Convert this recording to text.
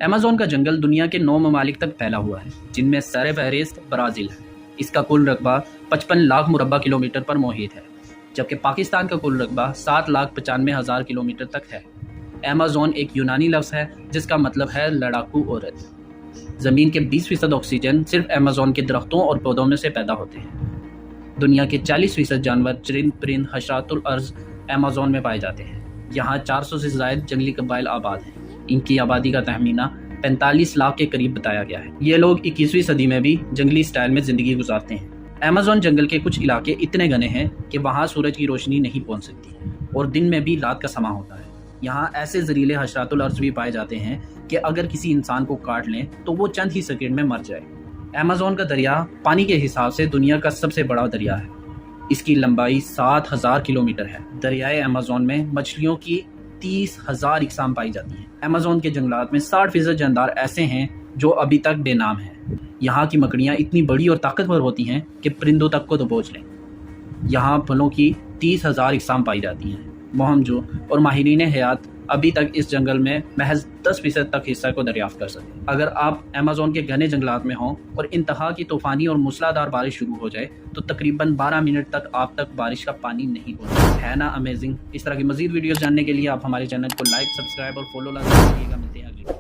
Amazon का जंगल दुनिया के 9 ममालिक तक फैला हुआ है, जिनमें सरफ़हरिस्त ब्राज़ील है। इसका कुल रकबा 55 लाख मुरब्बा किलोमीटर पर मुहित है, जबकि पाकिस्तान का कुल रकबा 7,95,000 किलोमीटर तक है। अमेज़न एक यूनानी लफ्ज़ है जिसका मतलब है लड़ाकू औरत। ज़मीन के 20% ऑक्सीजन सिर्फ अमेज़न के दरख्तों और पौधों में से पैदा होते हैं। दुनिया के 40% जानवर, चरिंद परिंद, हशरातुल अर्ज़ अमेज़न में पाए जाते हैं। यहाँ 400 से ज़ायद जंगली कबाइल आबाद हैं। इनकी आबादी का तखमीना 45 लाख के करीब बताया गया है। ये लोग 21वीं सदी में भी जंगली स्टाइल में ज़िंदगी गुजारते हैं। अमेज़न जंगल के कुछ इलाके इतने घने हैं कि वहाँ सूरज की रोशनी नहीं पहुँच सकती और दिन में भी रात का समा होता है। यहाँ ऐसे जहरीले हशरातुल अर्ज़ भी पाए जाते हैं कि अगर किसी इंसान को काट लें तो वो चंद ही सेकंड में मर जाए। अमेज़न का दरिया पानी के हिसाब से दुनिया का सबसे बड़ा दरिया है। इसकी लंबाई 7,000 किलोमीटर है। दरियाए अमेज़न में मछलियों की 30,000 इकसाम पाई जाती हैं। अमेज़न के जंगलात में 60% जानदार ऐसे हैं जो अभी तक बेनाम हैं। यहाँ की मकड़ियाँ इतनी बड़ी और ताकतवर होती हैं कि परिंदों तक को दबोच लें। यहाँ फलों की 30,000 इकसाम पाई जाती हैं। मोहमजो और माहिरीन हयात अभी तक इस जंगल में महज 10% तक हिस्सा को दरियाफ्त कर सके। अगर आप अमेज़न के घने जंगलात में हों और इंतहा की तूफ़ानी और मूसलाधार बारिश शुरू हो जाए तो तकरीबन 12 मिनट तक आप तक बारिश का पानी नहीं पहुंचता। है ना अमेजिंग। इस तरह की मज़ीद वीडियोस जानने के लिए आप हमारे चैनल को लाइक, सब्सक्राइब और फॉलो लाजमी करिएगा। मिलते हैं अगली